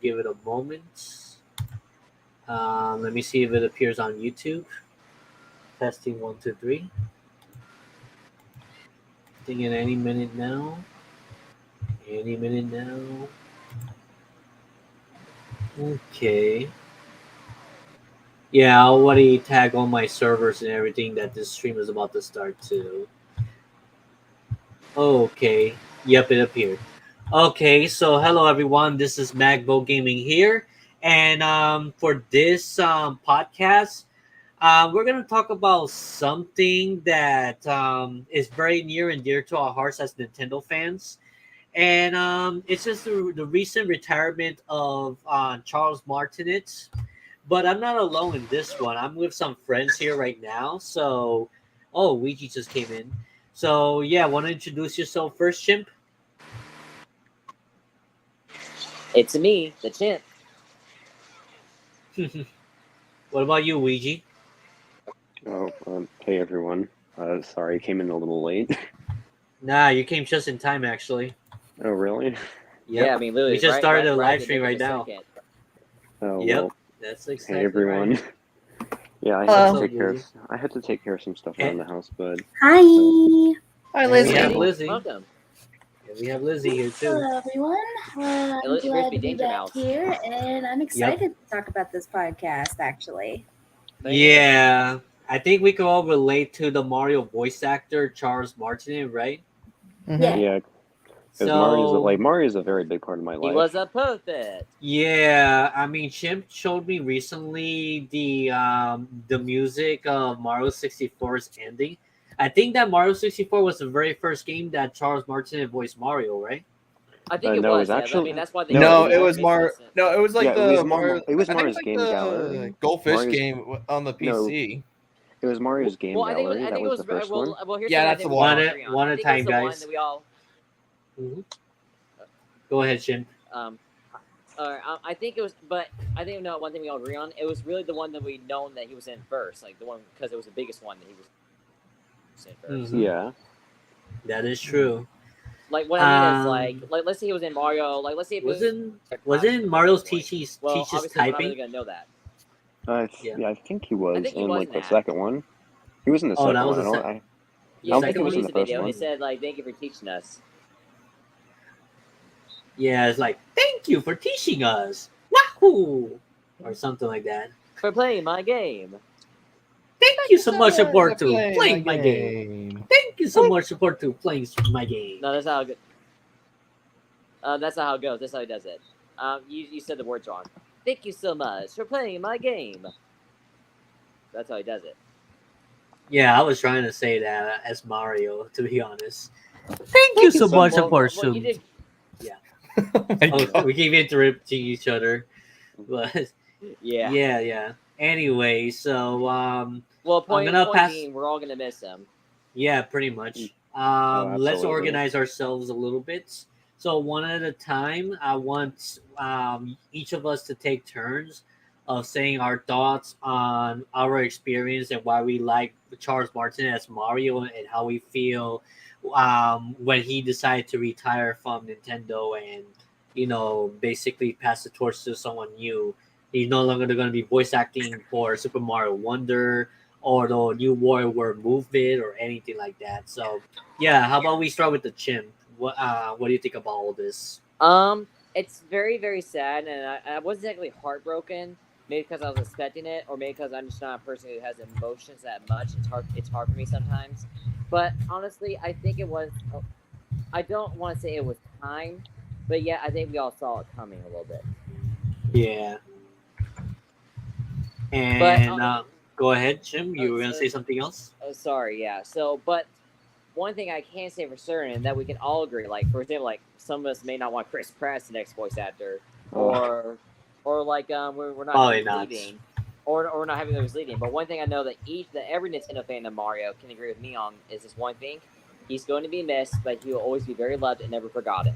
give it a moment. Let me see if it appears on YouTube. Testing 1, 2, 3. Thinking any minute now. Any minute now. Okay. Yeah, I already tag all my servers and everything that this stream is about to start too. Okay. Yep, it appeared. Okay, so hello everyone. This is Magbo Gaming here, and for this podcast, we're gonna talk about something that is very near and dear to our hearts as Nintendo fans, and it's just the recent retirement of Charles Martinet. But I'm not alone in this one. I'm with some friends here right now. So, oh, Luigi just came in. So, yeah, want to introduce yourself first, Chimp? It's me, the chimp. What about you, Luigi? Oh, hey everyone. Sorry, I came in a little late. Nah, you came just in time, actually. Oh, really? Yep. Yeah, I mean, literally, We just started a live in stream the right now. second. Oh, Yep, well, that's hey exactly everyone. right. Yeah, I Hello. had to take care of. I had to take care of some stuff around the house, but Hi. Hi, And Lizzie. we have Lizzie. Welcome. And we have Lizzie here too. Hello, everyone. I'm It looks glad crispy to be Danger back Mouse. here, and I'm excited to talk about this podcast, actually. Yeah, I think we can all relate to the Mario voice actor Charles Martinet, right? Mhm. yeah, because So Mario's a very big part of my He life. was a puppet. yeah, I mean, Chimp showed me recently the music of Mario 64's ending. I think that Mario 64 was the very first game that Charles Martinet voiced Mario, right? I think it No, it was. was actually- I mean, that's why they. No, No, it was Mar. No, it was like Yeah, it the was Mario. it was I think Mario's like Game the Gallery. Goldfish Mario's- game on the PC. It was Mario's Game Well, I think Gallery. I that think was it the first one. Well, here's Yeah, what I that's think the we one. all agree on. One I at a think it was time, the one guys. that we all. Go ahead, Chimp. I think it was, but I think no one thing we all agree on. It was really the one that we known that he was in first, like the one because it was the biggest one that he was in 1st Yeah. That is true. Like what I mean is like let's say he was in Mario. Like let's say if it wasn't Mario's Well, teaches obviously we're not typing? really gonna know that. Yeah, I think he was think he in was like in the that. second one. He was in the Oh, second that was one. the I Yeah, don't like think he was in the the first video. one. He said like, "Thank you for teaching us." Yeah, it's like thank you for teaching us, wahoo, or something like that. For playing my game. Thank you so much for support to playing playing my game. Thank you so much support to playing my game. No, that's how it goes. That's not how it goes. That's how he does it. You said the words wrong. Thank you so much for playing my game. That's how he does it. Yeah, I was trying to say that as Mario, to be honest. Thank you so much support Well, you to. did. Oh, we keep interrupting each other, but Yeah. yeah. Anyway, so Well, point pass. being, we're all gonna miss him. Yeah, pretty much. Let's absolutely. organize ourselves a little bit. So one at a time, I want each of us to take turns of saying our thoughts on our experience and why we like Charles Martin as Mario and how we feel when he decided to retire from Nintendo and basically pass the torch to someone new. He's no longer going to be voice acting for Super Mario Wonder or the new WarioWare movement or anything like that. So yeah, how about we start with the Chimp? What do you think about all this? It's very, very sad, and I wasn't exactly heartbroken. Maybe because I was expecting it, or maybe because I'm just not a person who has emotions that much. It's hard for me sometimes. But honestly, I think it was. I don't want to say it was time, but yeah, I think we all saw it coming a little bit. Yeah. And go ahead, Jim. You were gonna say something else? Sorry, yeah. So, but one thing I can say for certain that we can all agree, like for example, like some of us may not want Chris Pratt's the next voice actor, or like we're not Probably not. leading, or we're not having those leading. But one thing I know that every Nintendo fan of Mario can agree with me on is this one thing: he's going to be missed, but he will always be very loved and never forgotten.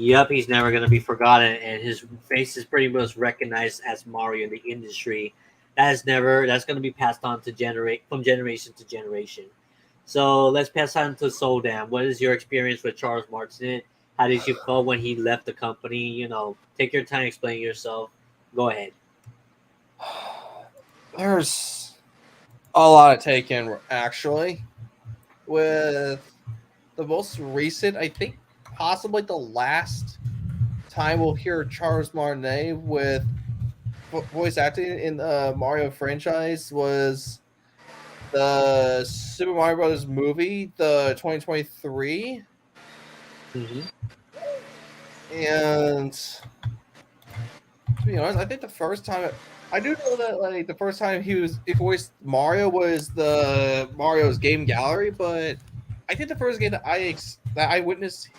Yep, he's never going to be forgotten, and his face is pretty much recognized as Mario in the industry. That's going to be passed on to from generation to generation. So let's pass on to Soldam. What is your experience with Charles Martinet? How did you feel when he left the company? Take your time, explain yourself. Go ahead. There's a lot to take in, actually. With the most recent, I think possibly the last time we'll hear Charles Martinet with voice acting in the Mario franchise was the Super Mario Brothers movie, the 2023. Mm-hmm. And to be honest, I think the first time I do know that like the first time he voiced Mario was the Mario's Game Gallery, but I think the first game that I witnessed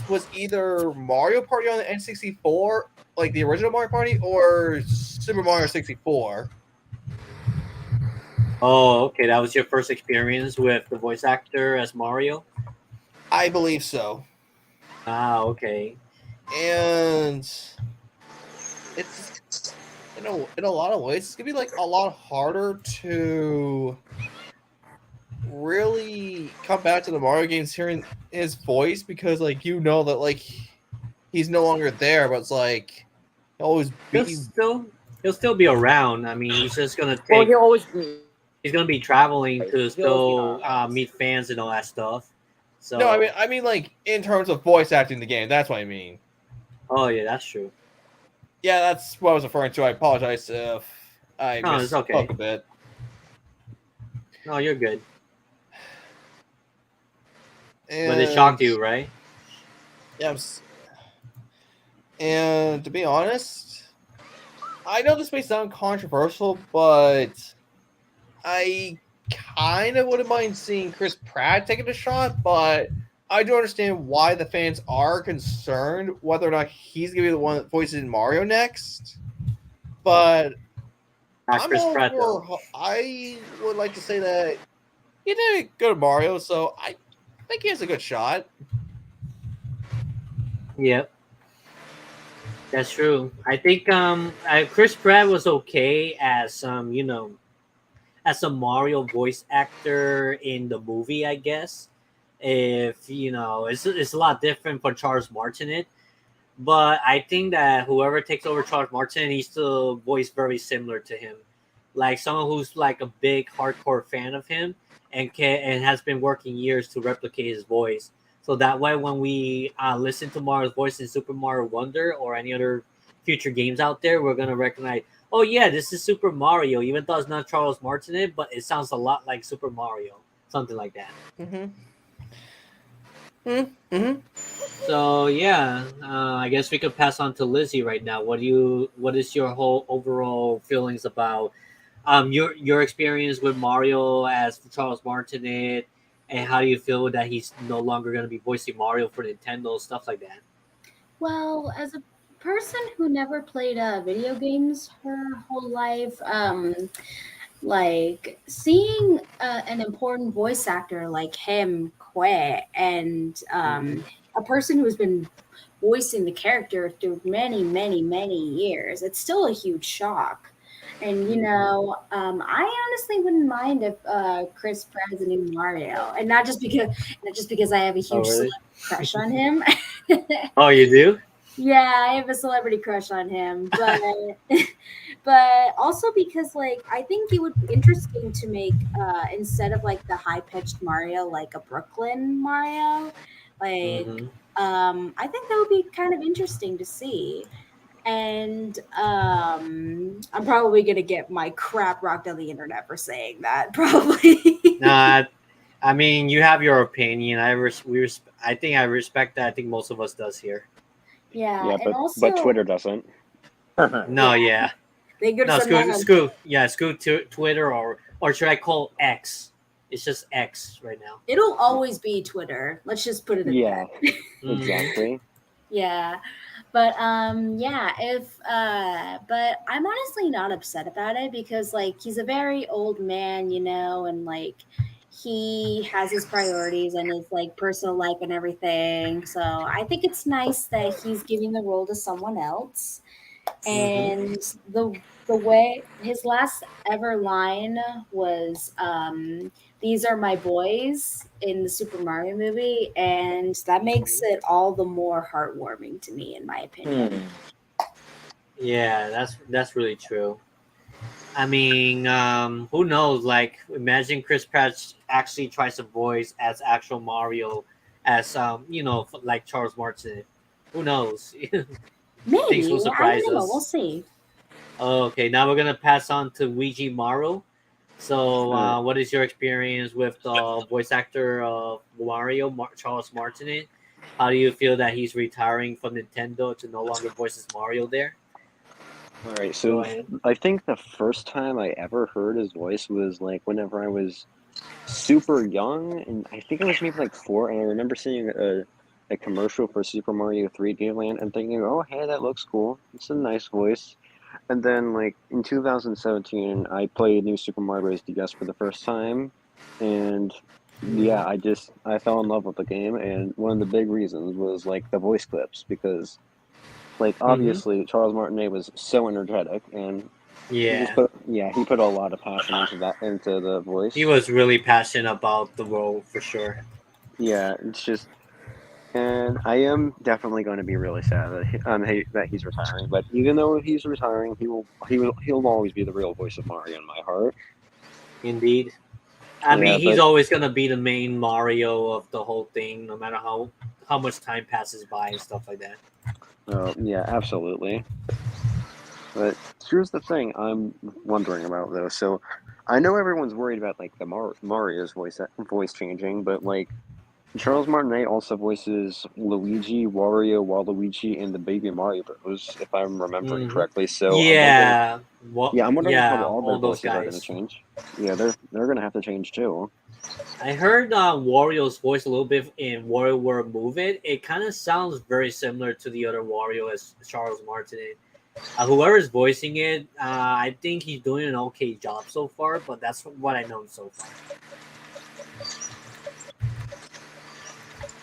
was either Mario Party on the N64, like the original Mario Party, or Super Mario 64. Oh, okay. That was your first experience with the voice actor as Mario? I believe so. Ah, okay. And it's in a lot of ways it's gonna be like a lot harder to really come back to the Mario games hearing his voice, because like that like he's no longer there, but it's like he'll always be. He'll still be around. I mean, he's just gonna Well, take. he'll always be. He's gonna be traveling to He'll still always be meet fans and all that stuff. So No, I mean like in terms of voice acting the game. That's what I mean. Oh yeah, that's true. Yeah, that's what I was referring to. I apologize if I No, it's okay. misspoke a bit. No, you're good. And, But it shocked you, right? Yeah. And to be honest, I know this may sound controversial, but I kind of wouldn't mind seeing Chris Pratt taking a shot, but I do understand why the fans are concerned whether or not he's going to be the one that voices Mario next. But Not Chris Pratt, though. I would like to say that he did good Mario, so I think he has a good shot. Yep. That's true. I think Chris Pratt was okay as as a Mario voice actor in the movie, I guess. If it's a lot different for Charles Martinet, but I think that whoever takes over Charles Martinet needs to voice very similar to him, like someone who's like a big hardcore fan of him and has been working years to replicate his voice. So that way, when we listen to Mario's voice in Super Mario Wonder or any other future games out there, we're gonna recognize, oh yeah, this is Super Mario, even though it's not Charles Martinet, but it sounds a lot like Super Mario, something like that. So yeah, I guess we could pass on to Lizzie right now. What is your whole overall feelings about your experience with Mario as Charles Martinet, and how do you feel that he's no longer going to be voicing Mario for Nintendo, stuff like that? Well, as a person who never played video games her whole life, like seeing an important voice actor like him quit, and a person who's been voicing the character through many, many, many years, it's still a huge shock. And I honestly wouldn't mind if Chris Pratt is a new Mario, and not just because I have a huge really? crush on him. Oh, you do? Yeah, I have a celebrity crush on him, but but also because like I think it would be interesting to make instead of like the high pitched Mario, like a Brooklyn Mario, like Mm-hmm. I think that would be kind of interesting to see. And I'm probably gonna get my crap rocked on the internet for saying that, probably. Nah, I mean, you have your opinion. I think I respect that. I think most of us does here. Yeah, Yeah, and but also Twitter doesn't. No, yeah. they could No, somehow- screw Twitter, or should I call X? It's just X right now. It'll always be Twitter. Let's just put it in Yeah, there. exactly. Yeah. But but I'm honestly not upset about it because like he's a very old man, and like he has his priorities and his like personal life and everything. So I think it's nice that he's giving the role to someone else. And the way his last ever line was, "These are my boys" in the Super Mario movie, and that makes it all the more heartwarming to me, in my opinion. Yeah, that's really true. I mean, who knows? Like, imagine Chris Pratt actually tries to voice as actual Mario, as like Charles Martinet. Who knows? Things will Maybe, I surprise don't know. We'll us. see. Okay, now we're gonna pass on to Luigi Maru. So, All right. what is your experience with the voice actor of Wario, Charles Martinet? How do you feel that he's retiring from Nintendo to no longer voices Mario there? All right. Go So ahead. I think the first time I ever heard his voice was like whenever I was super young, and I think I was maybe like 4, and I remember seeing a commercial for Super Mario 3D Land and thinking, oh, hey, that looks cool. It's a nice voice. And then, like, in 2017, I played New Super Mario Bros. DS for the first time, and yeah, Mhm. I fell in love with the game, and one of the big reasons was, like, the voice clips, because, like, Mhm. obviously, Charles Martinet was so energetic, and Yeah, he put a lot of passion into the he voice. was really passionate about the role for sure. Yeah, it's just, and I am definitely going to be really sad that he's retiring. But even though he's retiring, he'll always be the real voice of Mario in my heart. Indeed. I Yeah, mean, he's but always gonna be the main Mario of the whole thing, no matter how much time passes by and stuff like that. yeah, absolutely. But here's the thing I'm wondering about though. So I know everyone's worried about like the Mario's voice changing, but like Charles Martinet also voices Luigi, Wario, Waluigi, and the Baby Mario Bros. If I'm remembering Hmm. correctly. So I'm wondering. Yeah. What? Yeah, I'm wondering how Yeah. all their All those voices are going to guys. change. Yeah, they're going to have to change too. I heard Wario's voice a little bit in Wario World Move It. It kind of sounds very similar to the other Wario as Charles Martinet. Whoever's voicing it, I think he's doing an okay job so far, but that's what I know so far.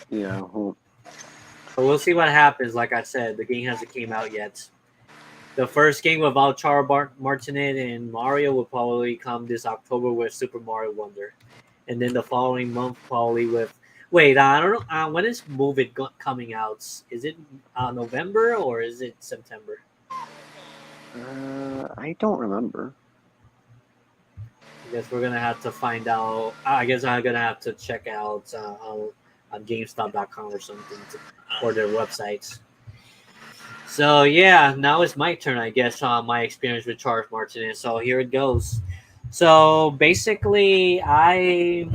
Yeah, But we'll see what happens. Like I said, the game hasn't came out yet. The first game without Martinet and Mario will probably come this October with Super Mario Wonder, and then the following month probably with. Wait, I don't know. When is Move It coming out? Is it November or is it September? I don't remember. I guess we're gonna have to find out. I guess I'm gonna have to check out on GameStop.com or something or their websites. So yeah, now it's my turn, I guess, on my experience with Charles Martinet. So here it goes. So basically, I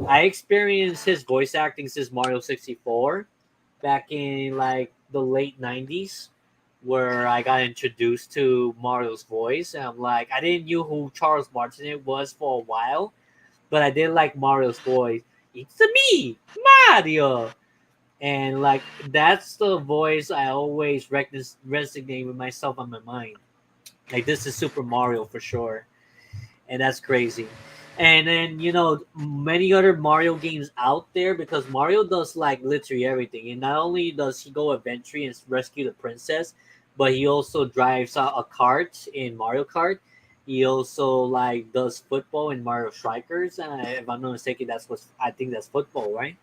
experienced his voice acting since Mario 64, back in like the late 90s, where I got introduced to Mario's voice. And I'm like, I didn't knew who Charles Martinet was for a while, but I did like Mario's voice. It's me, Mario. And like that's the voice I always resonate with myself on my mind. Like this is Super Mario for sure, and that's crazy. And then many other Mario games out there because Mario does like literally everything. And not only does he go adventure and rescue the princess, but he also drives a cart in Mario Kart. He also like does football in Mario Strikers. If I'm not mistaken, that's what I think that's football, right?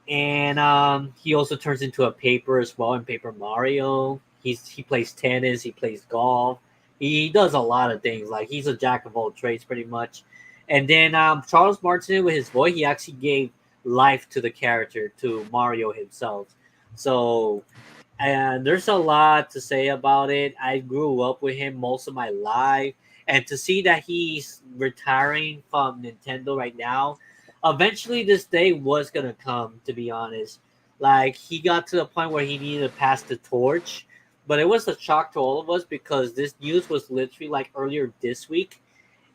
And he also turns into a paper as well in Paper Mario. He plays tennis, he plays golf, he does a lot of things. Like he's a jack of all trades, pretty much. And then Charles Martinet, with his voice, he actually gave life to the character, to Mario himself. So, and there's a lot to say about it. I grew up with him most of my life, and to see that he's retiring from Nintendo right now, eventually this day was gonna come. To be honest, like he got to the point where he needed to pass the torch, but it was a shock to all of us because this news was literally like earlier this week,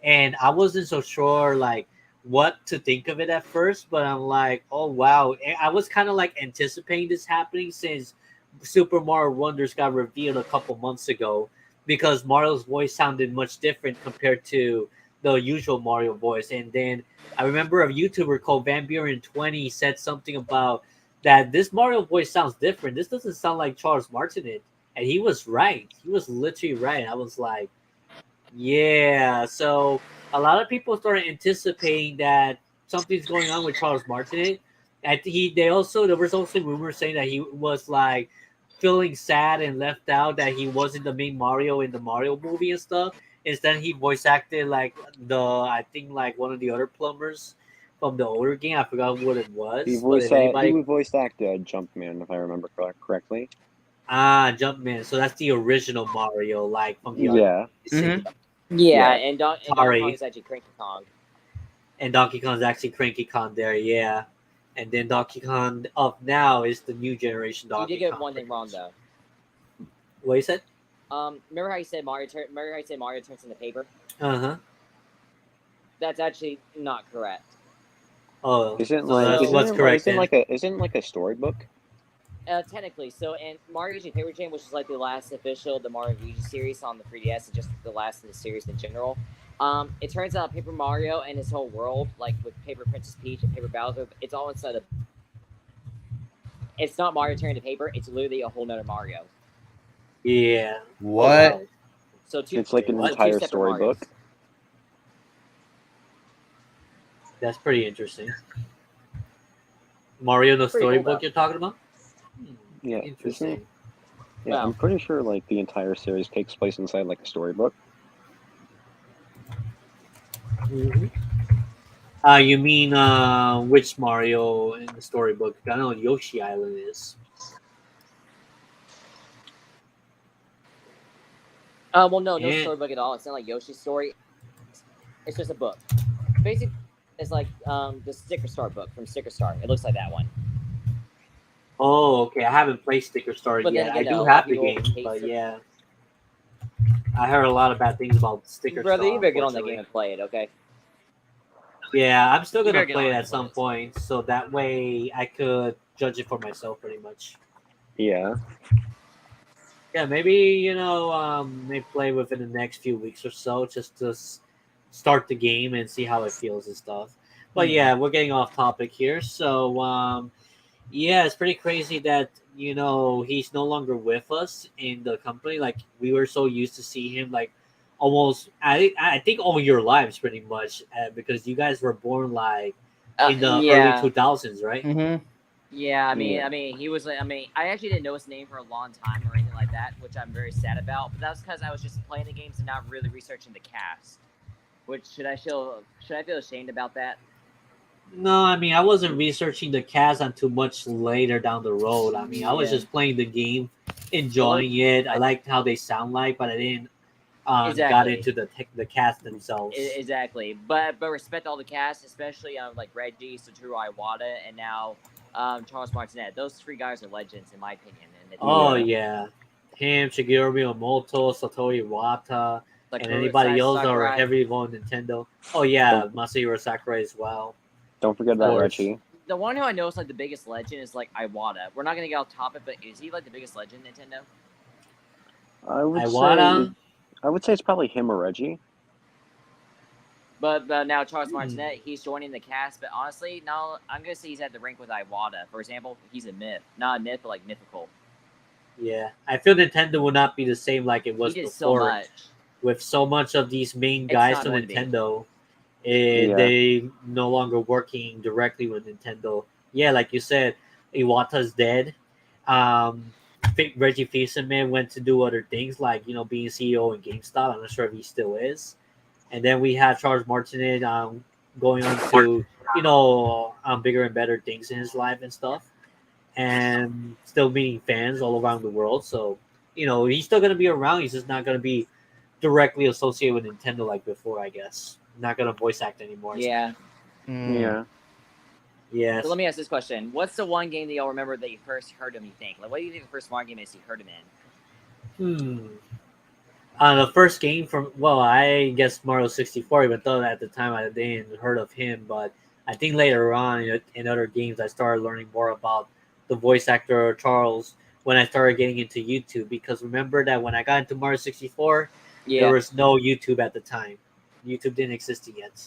and I wasn't so sure like what to think of it at first. But I'm like, oh wow, I was kind of like anticipating this happening since Super Mario Wonders got revealed a couple months ago, because Mario's voice sounded much different compared to the usual Mario voice. And then I remember a YouTuber called Van Buren 20 said something about that this Mario voice sounds different. This doesn't sound like Charles Martinet. And he was right. He was literally right. I was like, yeah. So a lot of people started anticipating that something's going on with Charles Martinet. And there was also rumors saying that he was like feeling sad and left out that he wasn't the main Mario in the Mario movie and stuff. Instead, he voice acted like I think like one of the other plumbers from the older game. I forgot what it was, but if He anybody, voiced act Jumpman, if I remember correctly. Jumpman. So that's the original Mario, like from the Yeah. arcade. Yeah, Yeah. and Donkey Sorry. Kong is actually Cranky Kong. And Donkey Kong's actually Cranky Kong there, yeah. And then Donkey Kong up now is the new generation You Donkey did get Kong. one thing wrong though. What you said? Remember how you said Mario? Remember how you said Mario turns into paper? Uh-huh. That's actually not correct. Oh, Isn't so like that's what's correct then. isn't like a storybook? Technically, so in Mario Luigi Paper Chain, which is like the last official the Mario and Luigi series on the 3DS, and just the last in the series in general. It turns out Paper Mario and his whole world, like with Paper Princess Peach and Paper Bowser, it's all inside of. It's not Mario turning to paper; it's literally a whole nother Mario. Yeah. What? Oh, wow. So It's like an two entire separate storybook. Marios. That's pretty interesting. Mario the Pretty cool, storybook though. you're talking about? Yeah, Interesting. Yeah, Wow. I'm pretty sure like the entire series takes place inside like a storybook. Mm-hmm. You mean which Mario in the storybook? I know Yoshi Island is. Well, no Yeah. storybook at all. It's not like Yoshi's story. It's just a book. Basically, it's like the Sticker Star book from Sticker Star. It looks like that one. Oh, okay. I haven't played Sticker Star But yet. then I again, do a lot have of the people game, hate but Sticker- yeah. I heard a lot of bad things about Sticker Brother, Star. you better get on that game Unfortunately. and play it, okay? Yeah, I'm still You gonna better get play on it it at and some play point, so that way I could judge it for myself, pretty much. Yeah. Yeah, maybe maybe play within the next few weeks or so, just to start the game and see how it feels and stuff. But yeah, we're getting off topic here. So yeah, it's pretty crazy that he's no longer with us in the company. Like we were so used to see him like almost I think all your lives pretty much because you guys were born like in the early Yeah. 2000s, right? Mm-hmm. Yeah, I mean, Yeah. he was. I mean, I actually didn't know his name for a long time or anything like that, which I'm very sad about. But that was because I was just playing the games and not really researching the cast. Which should I feel ashamed about that? No, I mean I wasn't researching the cast until much later down the road. I mean I was Yeah. just playing the game, enjoying it. I liked how they sound like, but I didn't got Exactly. into the cast themselves. Exactly, but respect all the cast, especially like Reggie, Satoru Iwata, and now Charles Martinet. Those three guys are legends in my opinion. And Oh yeah, him, Shigeru Miyamoto, Satoru Iwata, and anybody else that were Sakurai. heavy on Nintendo. Oh yeah, Masahiro Sakurai as well. Don't forget about course. Reggie. The one who I know is like the biggest legend is like Iwata. We're not gonna get off topic, but is he like the biggest legend in Nintendo? Iwata. I would say it's probably him or Reggie. But now Charles Martinet, he's joining the cast. But honestly, no, I'm gonna say he's at the rank with Iwata. For example, he's a myth, not a myth, but like mythical. Yeah, I feel Nintendo will not be the same like it was He did before. so much. With so much of these main It's guys not to going to be. Nintendo, Yeah. they no longer working directly with Nintendo. Yeah, like you said, Iwata's dead. Reggie Fils-Aimé went to do other things like being CEO in GameStop. I'm not sure if he still is. And then we have Charles Martinet going on to bigger and better things in his life and stuff, and still meeting fans all around the world. So he's still gonna be around. He's just not gonna be directly associated with Nintendo like before, I guess. Not gonna voice act anymore. Yeah. Yeah. Yes. So let me ask this question: what's the one game that y'all remember that you first heard him? You think? Like, what do you think the first Mario game is you heard him in? The first game I guess Mario 64. Even though at the time I didn't heard of him, but I think later on in other games I started learning more about the voice actor Charles when I started getting into YouTube. Because remember that when I got into Mario 64, there was no YouTube at the time. YouTube didn't exist yet.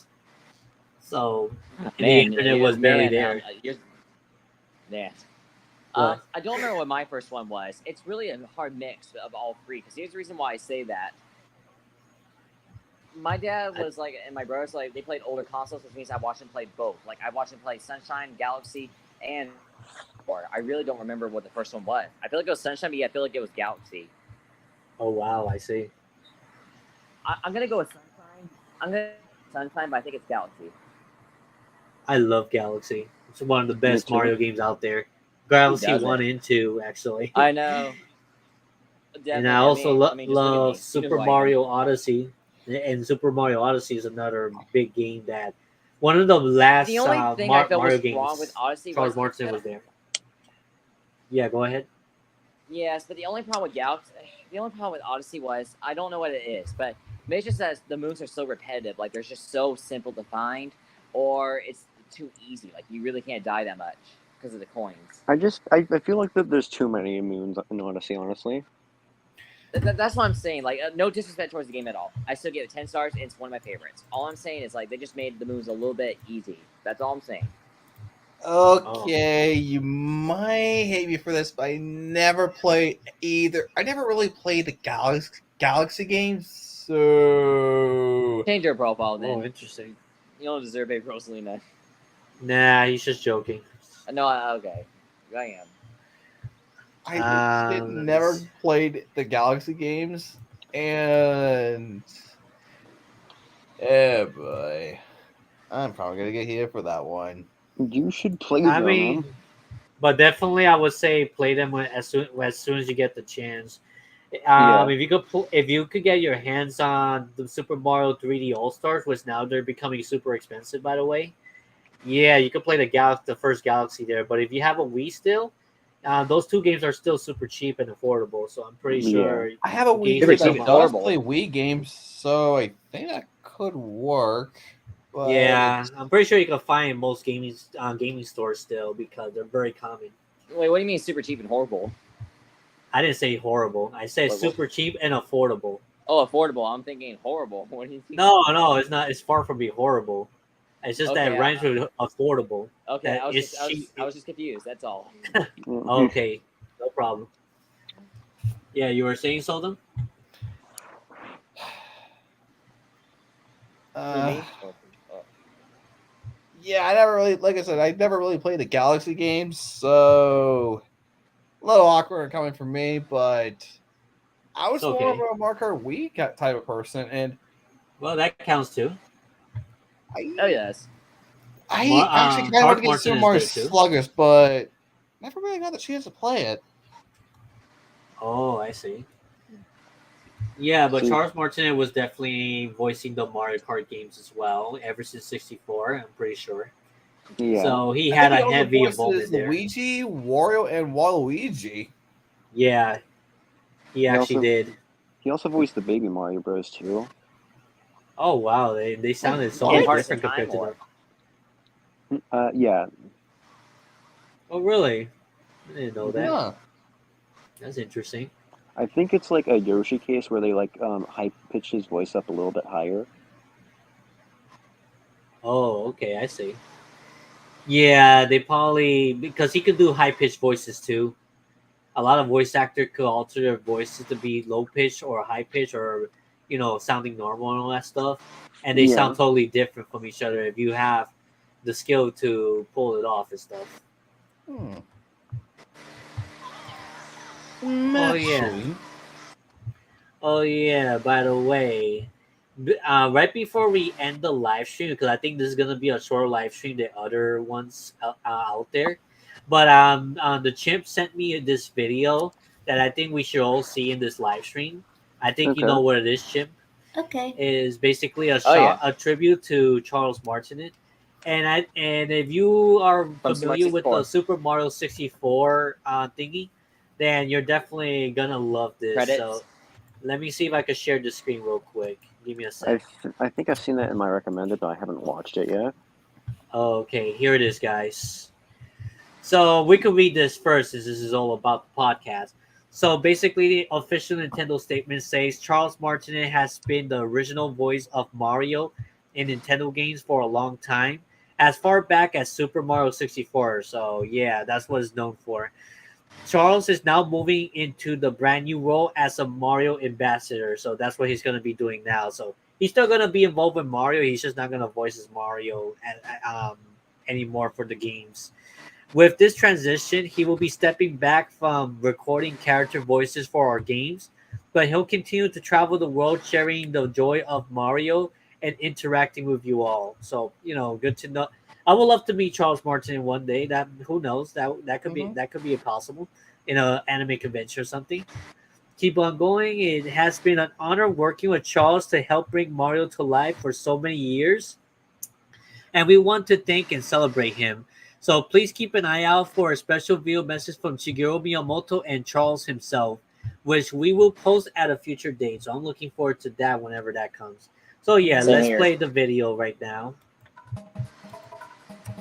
So the internet was barely there. Yeah. What? I don't remember what my first one was. It's really a hard mix of all three. Because here's the reason why I say that. My dad was like, and my brothers like, they played older consoles, which means I watched them play both. Like I watched them play Sunshine, Galaxy, and I really don't remember what the first one was. I feel like it was Sunshine, but yeah, I feel like it was Galaxy. Oh wow, I see. I'm gonna go with Sunshine. I'm gonna go with Sunshine, but I think it's Galaxy. I love Galaxy. It's one of the best too. Mario games out there. Galaxy doesn't? 1 and 2, actually. I know. Definitely. And I also just look at love me. Super Mario Odyssey. And Super Mario Odyssey is another big game that one of the last The only thing I felt Mario was games. wrong with Odyssey Charles was Martinet was there. Yeah, go ahead. Yes, but the only problem with Odyssey was I don't know what it is, but maybe it's just that the moves are so repetitive, like they're just so simple to find, or it's too easy, like you really can't die that much because of the coins. I feel like that there's too many moons in Odyssey, honestly. That's what I'm saying. Like, no disrespect towards the game at all. I still give it 10 stars, and it's one of my favorites. All I'm saying is like they just made the moves a little bit easy. That's all I'm saying. Okay, you might hate me for this, but I never played either. I never really played the Galaxy games, so Change your profile then. Oh, interesting. You don't deserve a pro Selena. Nah, he's just joking. No, okay. I am. I let me never see. played the Galaxy games, and oh boy, I'm probably gonna get here for that one. You should play I them. mean, but definitely, I would say play them as soon as you get the chance. Yeah. If you could get your hands on the Super Mario 3D All Stars, which now they're becoming super expensive, by the way. Yeah, you could play the first Galaxy there. But if you have a Wii still, those two games are still super cheap and affordable. So I'm pretty Yeah. sure I have a you Wii can U easily that cheap come and up. does horrible. play Wii games, so I think that could work. But Yeah, I'm pretty sure you can find most gaming stores still because they're very common. Wait, what do you mean super cheap and horrible? I didn't say horrible. I said What? super cheap and affordable. Oh, affordable. I'm thinking horrible. What do you think? No, it's not. It's far from being horrible. It's just that Okay, it rhymes with affordable. Okay, That I was it's just, I was, cheap. I was just confused. That's all. Okay, no problem. Yeah, you were saying something? For me? yeah, I never really, like I said, I never really played the Galaxy games, so a little awkward coming from me. But I was It's more of okay. a Mark Wii type of person, and Well, that counts too. Oh yes. I actually kind of want Charles to get Martin Super is Mario there too. Sluggish, but never really got the chance to play it. Oh, I see. Yeah, but See, Charles Martinet was definitely voicing the Mario Kart games as well, ever since '64. I'm pretty sure. yeah. So he I had think a he also heavy voices involvement there. Luigi, Wario, and Waluigi. Yeah, he actually also did. he also voiced the Baby Mario Bros. Too. Oh wow, they sounded so And much Hearts different of Time compared to War. them. Yeah. Oh really? I didn't know that. Yeah. That's interesting. I think it's like a Yoshi case where they like high pitch his voice up a little bit higher. Oh, okay, I see. Yeah, they probably because he could do high pitched voices too. A lot of voice actors could alter their voices to be low pitched or high pitched or sounding normal and all that stuff, and they Yeah. sound totally different from each other if you have the skill to pull it off and stuff. Oh yeah. Matching. Oh yeah. By the way, right before we end the live stream, because I think this is gonna be a shorter live stream than other ones out there. But the chimp sent me this video that I think we should all see in this live stream. I think you Okay. know what it is, chimp. Okay. Is basically Oh, yeah. a tribute to Charles Martinet. And if you are From familiar with the 64. Super Mario 64 thingy, then you're definitely gonna love this. Credits. So let me see if I can share the screen real quick. Give me a I sec. I think I've seen that in my recommended, but I haven't watched it yet. Okay, here it is, guys. So we could read this first, as this is all about the podcast. So basically, the official Nintendo statement says Charles Martinet has been the original voice of Mario in Nintendo games for a long time, as far back as Super Mario 64. So yeah, that's what it's known for. Charles is now moving into the brand new role as a Mario ambassador. So that's what he's going to be doing now. So he's still going to be involved with Mario. He's just not going to voice as Mario anymore for the games. With this transition, he will be stepping back from recording character voices for our games, but he'll continue to travel the world sharing the joy of Mario and interacting with you all. So, good to know. I would love to meet Charles Martinet one day. That who knows? That could be possible in an anime convention or something. Keep on going. It has been an honor working with Charles to help bring Mario to life for so many years, and we want to thank and celebrate him. So please keep an eye out for a special video message from Shigeru Miyamoto and Charles himself, which we will post at a future date. So I'm looking forward to that whenever that comes. So yeah, Same let's here. play the video right now.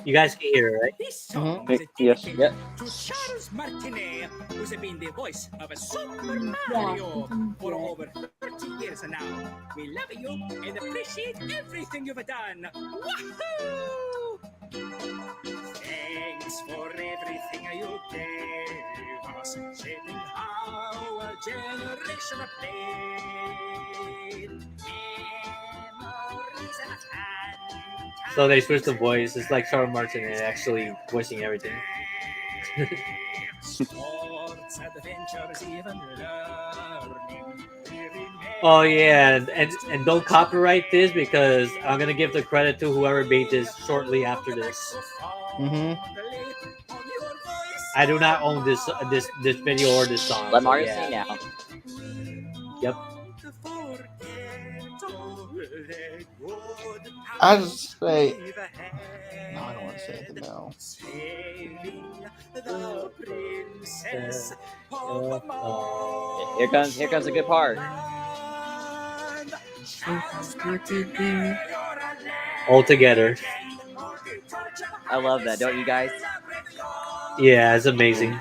You guys can hear it, right? This song Mhm. is Yes. dedicated Yep. to Charles Martinet, who's been the voice of Super Yeah. Mario for over 30 years now. We love you and appreciate everything you've done. Woohoo! Thanks for everything you gave us, shaping how a generation played. Memories and So they switched the voice. It's like Charles Martinet actually voicing everything. Sports, adventures, even learning. Oh yeah, and don't copyright this because I'm gonna give the credit to whoever made this shortly after this. Mhm. I do not own this video or this song. Let so Mario yeah. sing now. Yep. I just say. No, I don't want to say anything now. Saving the princess Here comes a good part. All together. I love that, don't you guys? Yeah, it's amazing.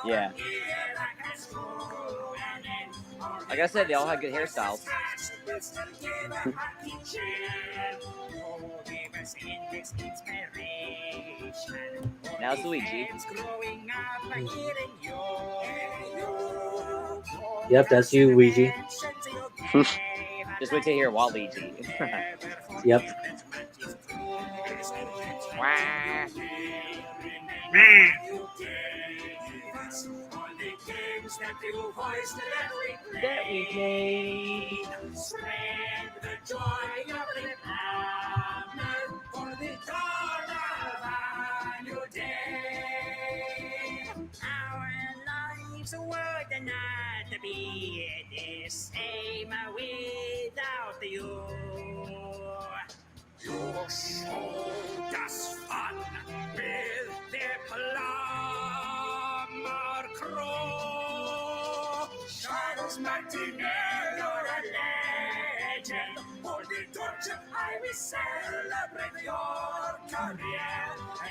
Yeah. Like I said, they all had good hairstyles. Now it's Luigi. Yep, that's you, Luigi. Just wait till you hear Waluigi. Yep. Wah. That we played. Spread the joy of the hammer for the dawn of a new day. Our lives would not be the same without you. You showed us fun with the plumber crew. Charles Martinet, you're a legend. For the torch, I will celebrate your career.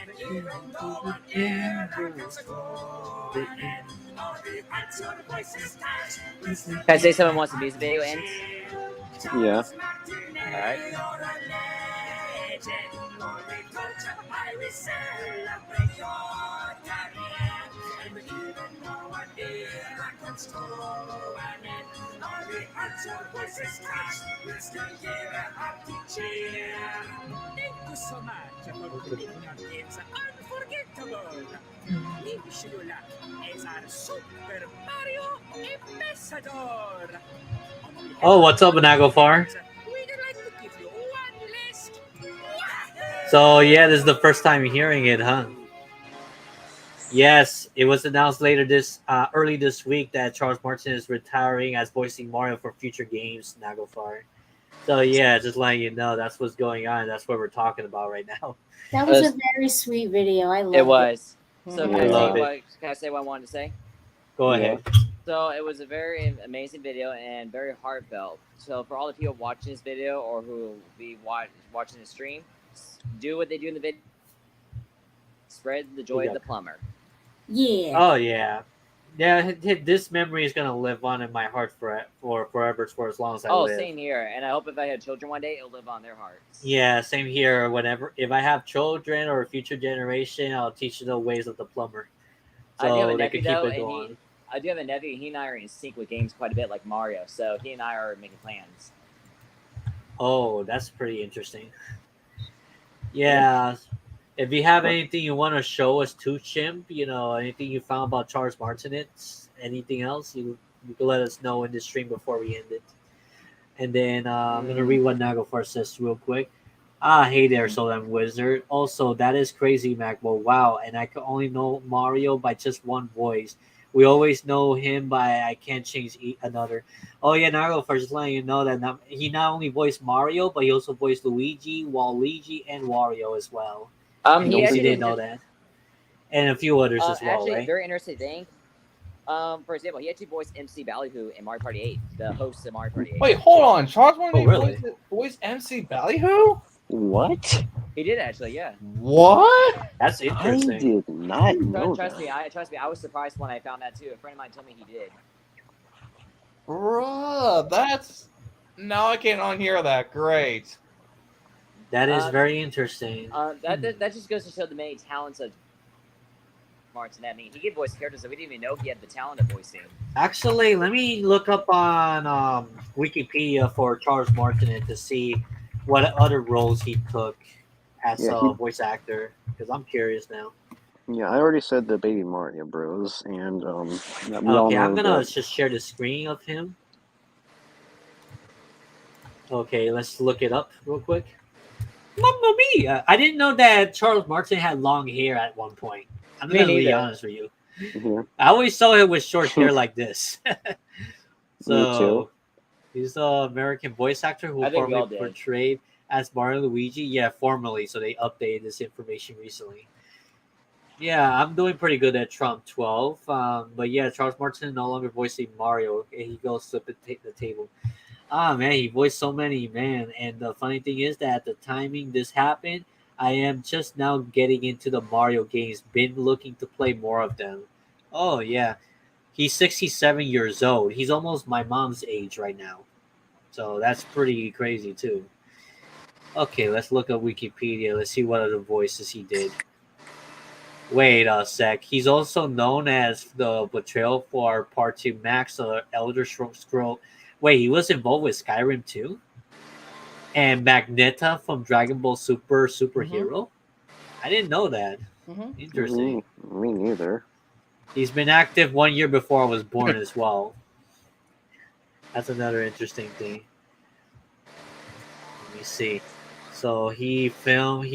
And even though an era comes and goes, all the hearts your voices touch. Can I say someone wants the music video ends? Yeah. Alright. Thank you so much for putting on this unforgettable. We wish you luck as our Super Mario Ambassador. Oh, what's up, Nagofar? We'd like to give you one list. So yeah, this is the first time hearing it, huh? Yes, it was announced early this week that Charles Martinet is retiring as voicing Mario for future games, Nagofar. So yeah, just letting you know that's what's going on. That's what we're talking about right now. That was a very sweet video. I loved it. It was. So Yeah. can I say what I wanted to say? Go Yeah. ahead. So it was a very amazing video and very heartfelt. So for all the people watching this video or who will be watching the stream, do what they do in the video. Spread the joy of the plumber. Yeah. Oh yeah, yeah. This memory is gonna live on in my heart for forever, for as long as I Oh, live. same here. And I hope if I had children one day, it'll live on their hearts. Yeah, same here. If I have children or a future generation, I'll teach them the ways of the plumber. I do have a so they nephew could keep though, it and going. I do have a nephew. He and I are in sync with games quite a bit, like Mario. So he and I are making plans. Oh, that's pretty interesting. Yeah. If you have anything you want to show us too, Chimp, anything you found about Charles Martinet, anything else, you can let us know in the stream before we end it. And then I'm gonna read what Naglfar says real quick. Hey there, Solemn Wizard. Also, that is crazy, Magbo. Wow, and I can only know Mario by just one voice. We always know him by I can't change another. Oh yeah, Naglfar, just letting you know that he not only voiced Mario, but he also voiced Luigi, Waluigi, and Wario as well. In He case you actually didn't know that, and a few others as well, actually, right? very interesting thing. For example, he actually voiced MC Ballyhoo in Mario Party 8, the host of Mario Party 8. Wait, hold on. Charles Martinet really? voiced MC Ballyhoo? What? He did actually, yeah. What? That's I interesting. did not know Trust that. me, I was surprised when I found that too. A friend of mine told me he did. Bruh, that's... Now I can't unhear that. Great. That is very interesting. That just goes to show the many talents of Martinet. I mean, he could voice characters that we didn't even know he had the talent of voicing. Actually, let me look up on Wikipedia for Charles Martinet to see what other roles he took as Yeah, a voice actor, because I'm curious now. Yeah, I already said the Baby Mario Bros, and we all Okay, I'm know gonna that. just share the screen of him. Okay, let's look it up real quick. Mamma mia! I didn't know that Charles Martinet had long hair at one point. I'm Me gonna be neither. honest with you. Yeah, I always saw him with short hair like this. me too. He's an American voice actor who I think we all formerly did. portrayed as Mario and Luigi. Yeah, formerly. So they updated this information recently. Yeah, I'm doing pretty good at Trump 12. But yeah, Charles Martin no longer voicing Mario. He goes to the table. Man, he voiced so many, man. And the funny thing is that at the timing this happened, I am just now getting into the Mario games. Been looking to play more of them. Oh yeah, he's 67 years old. He's almost my mom's age right now. So that's pretty crazy too. Okay, let's look at Wikipedia. Let's see what other voices he did. Wait a sec. He's also known as the portrayal for Part 2 Max, the Elder Scroll. Wait, he was involved with Skyrim too? And Magneta from Dragon Ball Superhero? I didn't know that. Interesting. Me neither. He's been active 1 year before I was born as well. That's another interesting thing. Let me see. So he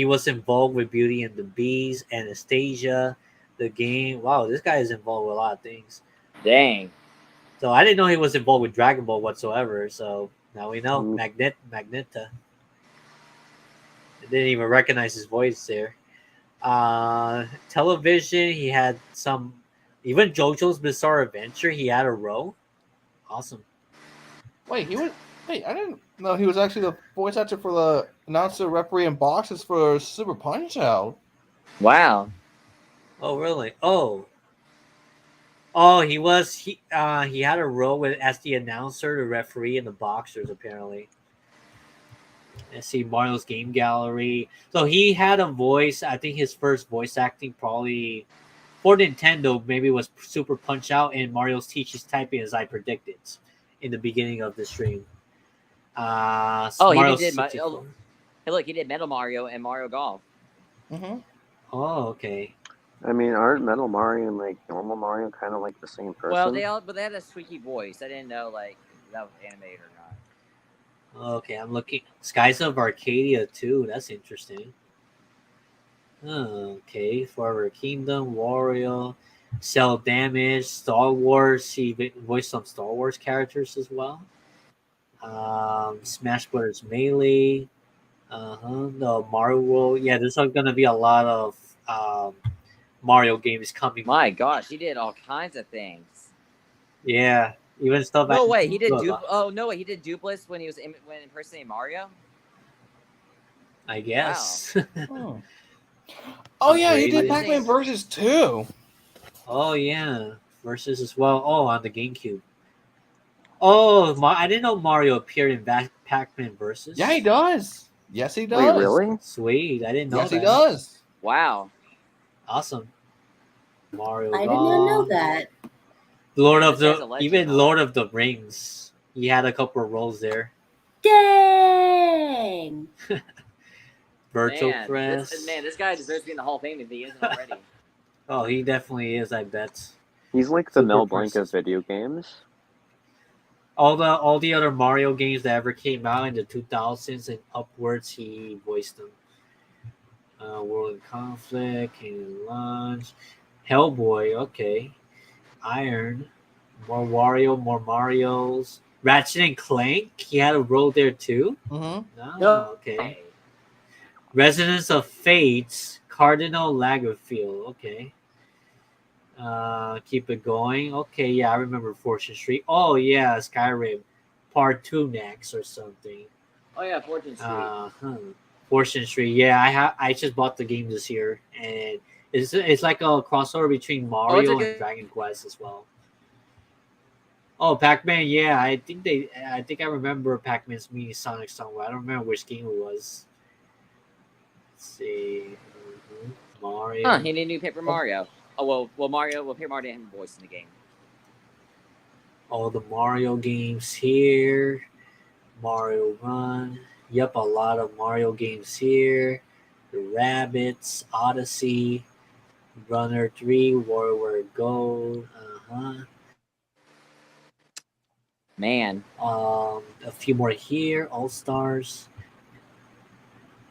was involved with Beauty and the Beast, Anastasia, the game. Wow, this guy is involved with a lot of things. Dang. So I didn't know he was involved with Dragon Ball whatsoever. So now we know. Magneta. I didn't even recognize his voice there. Television, he had some, even JoJo's Bizarre Adventure, he had a role. Awesome. Wait, I didn't know he was actually the voice actor for the announcer, referee, and boxes for Super Punch Out. Wow. Oh, really? Oh, he was he had a role as the announcer, the referee, and the boxers apparently. Let's see Mario's Game Gallery. So he had a voice. I think his first voice acting probably for Nintendo maybe was Super Punch Out and Mario's Teaches Typing as I predicted in the beginning of the stream. He did. Hey, look, he did Metal Mario and Mario Golf. Oh, okay. I mean, aren't Metal Mario and like normal Mario kind of like the same person? Well, they had a squeaky voice. I didn't know like that was animated or not. Okay, I'm looking. Skies of Arcadia too. That's interesting. Okay, Forever Kingdom, Wario, Cell Damage, Star Wars. He voiced some Star Wars characters as well. Smash Brothers Melee. The Mario World. Yeah, there's gonna be a lot of Mario games coming. My gosh, he did all kinds of things. Yeah, even stuff. No way, he did. No way, he did Dupless when he was when impersonating Mario. I guess. Wow. Oh yeah, he did Pac-Man Versus too. Oh yeah, Versus as well. Oh, on the GameCube. Oh, I didn't know Mario appeared in Pac-Man Versus. Yeah, he does. Yes, he does. Wait, really? Sweet. I didn't know that. Yes, he does. Wow. Awesome. Mario I did not know Golf, that. Lord Yeah, of this guy's the a legend, even huh? Lord of the Rings. He had a couple of roles there. Dang. Virtual This guy deserves to be in the Hall of Fame if he isn't already. Oh, he definitely is. I bet. He's like the Super Mel Blanc of Princess. video games. All the other Mario games that ever came out in the 2000s and upwards, he voiced them. World in Conflict, King Launch, Hellboy. Okay, Iron, more Wario, more Mario's. Ratchet and Clank. He had a role there too. Mm-hmm. No, okay. Residence of Fates, Cardinal Lagerfield. Okay. Keep it going. Okay, yeah, I remember Fortune Street. Oh yeah, Skyrim, Part 2 next or something. Oh yeah, Fortune Street. Huh. Fortune Street. Yeah, I just bought the game this year, and it's like a crossover between Mario and Dragon Quest as well. Oh, Pac-Man. Yeah, I think I remember Pac-Man's mini Sonic somewhere. I don't remember which game it was. Let's see. Mario. Huh? He did new Paper Mario. Oh well, Paper Mario didn't have a voice in the game. All the Mario games here. Mario Run. Yep, a lot of Mario games here. The Rabbits, Odyssey, Runner 3, Warrior Gold. Man. A few more here, All Stars.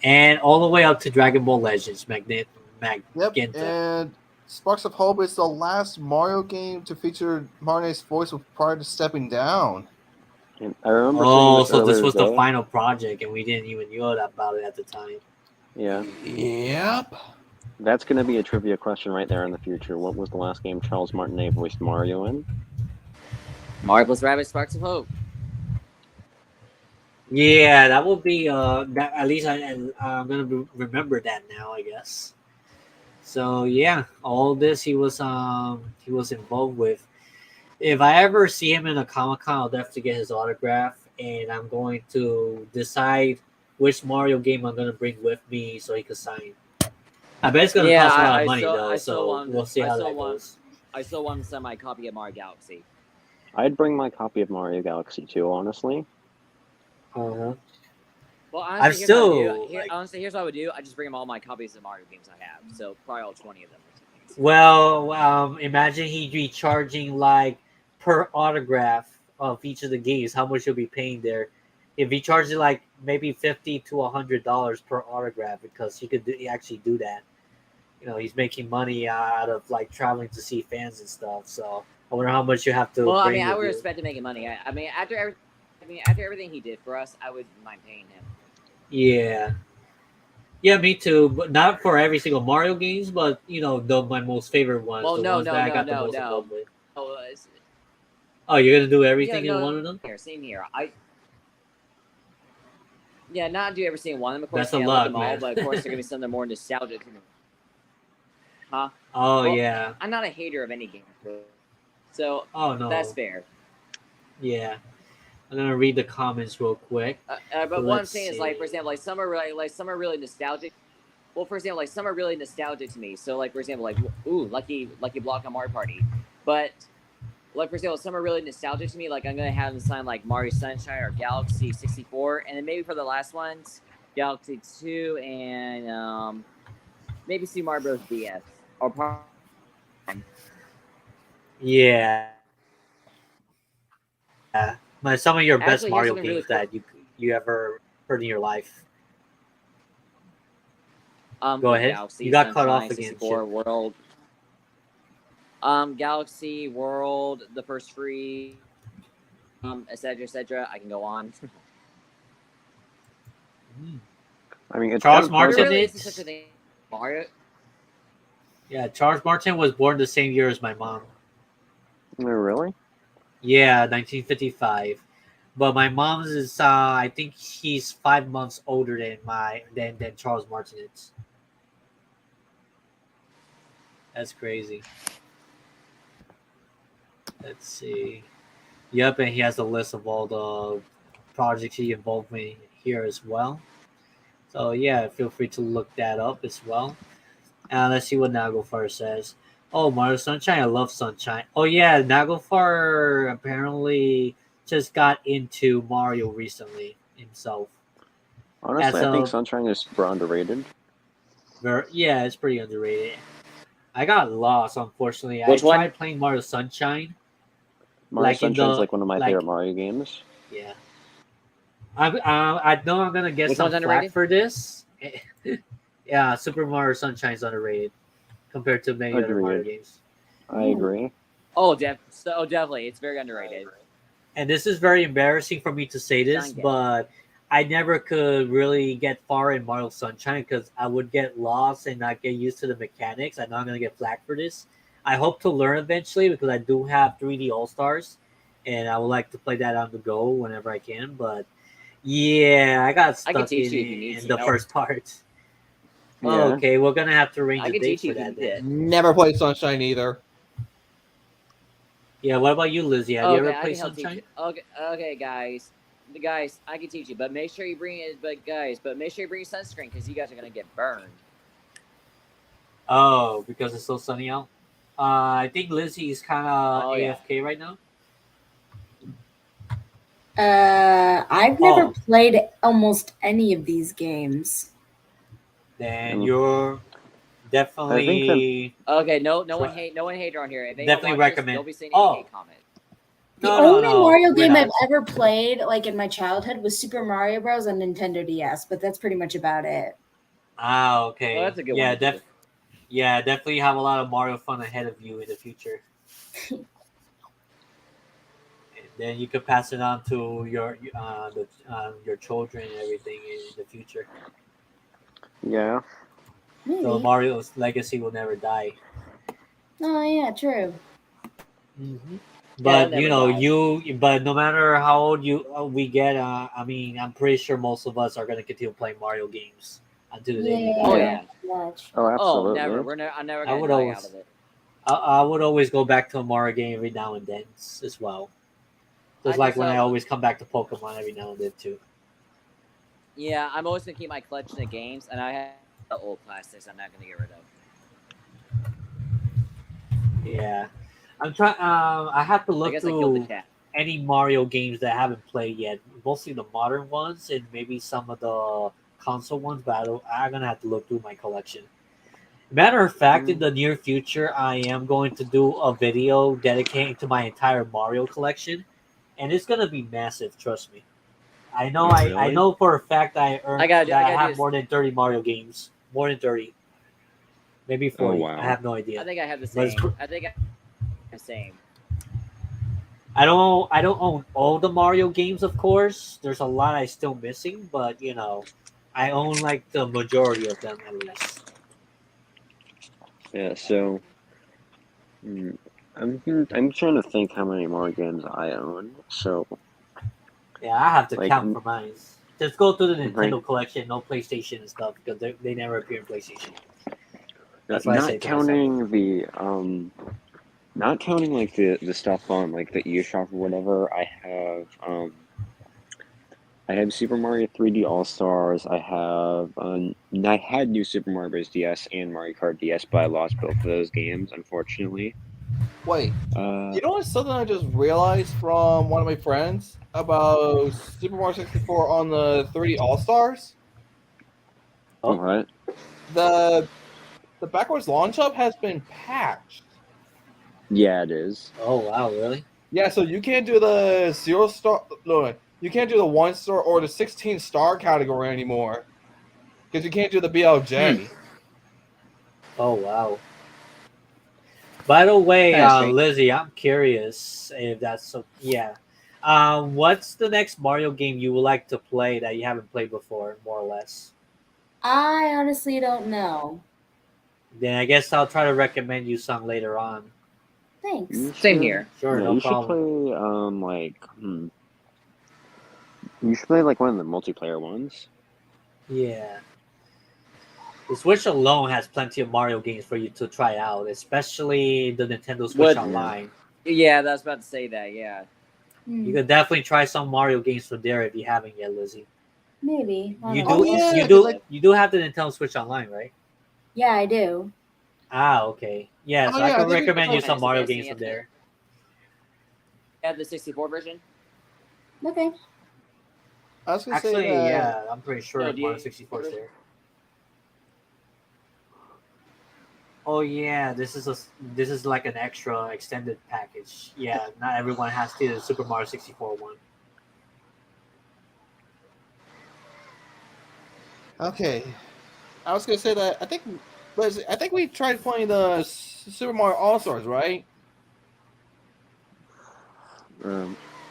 And all the way up to Dragon Ball Legends, Yep, Magenta. and Sparks of Hope is the last Mario game to feature Martinet's voice prior to stepping down. And I remember seeing Oh, this so this earlier was the today. final project, and we didn't even know about it at the time. Yeah, Yep. that's going to be a trivia question right there in the future. What was the last game Charles Martinet voiced Mario in? Mario plus Rabbids Sparks of Hope. Yeah, that will be that at least I'm gonna remember that now, I guess. So yeah, all this he was involved with. If I ever see him in a Comic Con, I'll definitely get his autograph, and I'm going to decide which Mario game I'm gonna bring with me so he can sign. I bet it's gonna cost a lot of money though, so we'll see how that goes. I still want to send my copy of Mario Galaxy. I'd bring my copy of Mario Galaxy too, honestly. Uh-huh. Well, I've honestly, still honestly, here's what I would do. I just bring him all my copies of Mario games I have. So probably all 20 of them. Well, imagine he'd be charging like per autograph of each of the games. How much he'll be paying there? If he charges like maybe $50 to $100 per autograph, because he actually do that. You know, he's making money out of like traveling to see fans and stuff. So I wonder how much you have to. Well, I bring mean, I with would you. respect him making money. I mean, after everything he did for us, I would mind paying him. Yeah. Yeah, me too. But not for every single Mario games, but you know, my most favorite ones. Well, the no, ones no, that I no, got the no, most no. involved with. Oh, Oh, you're gonna do everything yeah, in no, one of them? Same here. Yeah, not do every single one of them. Of course, Best of I luck, love them all, man. but of course, they're gonna be some that are more nostalgic. Huh? Oh Well, yeah. I'm not a hater of any game, so Oh no. that's fair. Yeah. I'm gonna read the comments real quick. But what I'm saying is, like, for see. example, like some are really nostalgic. Well, for example, like some are really nostalgic to me. So, like, for example, like, ooh, Lucky Block on Mario Party. But, like, for example, some are really nostalgic to me. Like, I'm gonna have them sign like Mario Sunshine or Galaxy 64, and then maybe for the last ones, Galaxy 2 and maybe Super Mario Bros. DS or. Yeah. But some of your best Actually, here's Mario something games really cool. that you ever heard in your life. Go ahead. Galaxy, You got Sunshine, cut off again. 64, World. Galaxy, World, the first free, etc., etc. I can go on. I mean, it's Charles kind of Martinet. There really isn't such a thing. Mario. Yeah, Charles Martinet was born the same year as my mom. Oh, really? Yeah, 1955. But my mom's is I think he's 5 months older than Charles Martinet's. That's crazy. Let's see. Yep, and he has a list of all the projects he involved in here as well. So yeah, feel free to look that up as well. Let's see what Nagelfar says. Oh, Mario Sunshine! I love Sunshine. Oh yeah, Naglfar apparently just got into Mario recently himself. As Honestly, I think a Sunshine is super underrated. yeah, it's pretty underrated. I got lost, unfortunately. I Which one? tried playing Mario Sunshine, Mario like in Sunshine's the like one of my favorite like Mario games. yeah. I know I'm gonna get Which some one's flack underrated? for this. Yeah, Super Mario Sunshine is underrated compared to many other Mario Agreed. games. I agree. Oh, definitely, it's very underrated. And this is very embarrassing for me to say this, Shine Gap. but I never could really get far in Mario Sunshine because I would get lost and not get used to the mechanics. I know I'm gonna get flack for this. I hope to learn eventually because I do have 3D All Stars, and I would like to play that on the go whenever I can. But yeah, I got I can stuck teach you if you need in to. the first part. Yeah. Okay, we're gonna have to arrange I a can date teach for you if you that need then. it. Never played Sunshine either. Yeah, what about you, Lizzie? Have you ever Okay, I played can help teach Sunshine? you. Okay, guys. Guys, I can teach you, but make sure you bring it. But make sure you bring sunscreen because you guys are gonna get burned. Oh, because it's so sunny out. I think Lizzie is kind of Oh yeah. AFK right now. I've never Oh, played almost any of these games. then Mm. you're I think that definitely Okay, no one try, hate, no one hater on here. If anyone definitely watches, recommend. don't be saying any Oh, hate comments. The no, no, only no, Mario we're game I've not. ever played, like in my childhood, was Super Mario Bros. On Nintendo DS, but that's pretty much about it. Ah, Well, okay. that's a good one to do. Yeah, definitely have a lot of Mario fun ahead of you in the future. And then you could pass it on to your children and everything in the future. yeah. So Maybe. Mario's legacy will never die. Oh yeah, true. Yeah, he'll But never die. but no matter how old we get, I mean, I'm pretty sure most of us are gonna continue playing Mario games until the day we Oh die. Yeah, yeah. much. Oh, Oh, never. absolutely. I'm never I gonna would die out always, of it. I would always go back to a Mario game every now and then as well. Just I like just when I hope. always come back to Pokemon every now and then too. Yeah, I'm always gonna keep my collection of games, and I have the old plastics. I'm not gonna get rid of. Yeah, I'm trying. I have to I look guess I killed the through cat. any Mario games that I haven't played yet. Mostly the modern ones and maybe some of the console ones. But I'm gonna have to look through my collection. Matter of fact, in Mm. the near future, I am going to do a video dedicating to my entire Mario collection, and it's gonna be massive. Trust me. Oh, I really? know for a fact I that I gotta do have this. more than 30 Mario games. More than 30, maybe Oh, 40. I wow. have no I idea. think I have the But it's, same. I think I have the same. I don't own all the Mario games, of course. There's a lot I still missing, but I own like the majority of them at least. Yeah, so mm, I'm trying to think how many more games I own. So, Yeah, I have to like, count for mine. Just go through the right, Nintendo collection, no PlayStation and stuff, because they never appear in PlayStation. That's what I say not to myself. counting not counting like the stuff on like the eShop or whatever. I have Super Mario 3D All Stars. I had New Super Mario Bros. DS and Mario Kart DS, but I lost both of those games, unfortunately. Wait, Uh, you know what's something I just realized from one of my friends about Super Mario 64 on the 3D All Stars? Oh, what? The the backwards launch up has been patched. Yeah, it is. oh wow, really? Yeah, so you can't do the 0 star. No, you can't do the 1 star or the 16-star category anymore because you can't do the Hmm. BLJ. Oh wow. By the way, Kind of strange. Lizzie, I'm curious if that's so. Yeah. What's the next Mario game you would like to play that you haven't played before, more or less? I honestly don't know. Then I guess I'll try to recommend you some later on. You Thanks. Same should. here. Sure, Yeah, no you should problem. play you should play like one of the multiplayer ones. Yeah. The Switch alone has plenty of Mario games for you to try out, especially the Nintendo Switch What? Yeah. Online. Yeah, that's about to say that. Yeah. You Hmm, could definitely try some Mario games from there if you haven't yet, Lizzie. maybe. I You don't Oh do know. yeah, you because do like you do have the Nintendo Switch Online, right? Yeah, I do. Ah, okay. Yeah, Oh so I yeah, I can think we recommend you played. some Mario games SNES, from there. have the 64 version. Okay. I was gonna say Actually, that. yeah, I'm pretty sure No, do Mario you 64 is there. Oh yeah, this is like an extra extended package. Yeah, not everyone has the Super Mario 64 one. Okay, I was gonna say that I think we tried playing the Super Mario All Stars, right?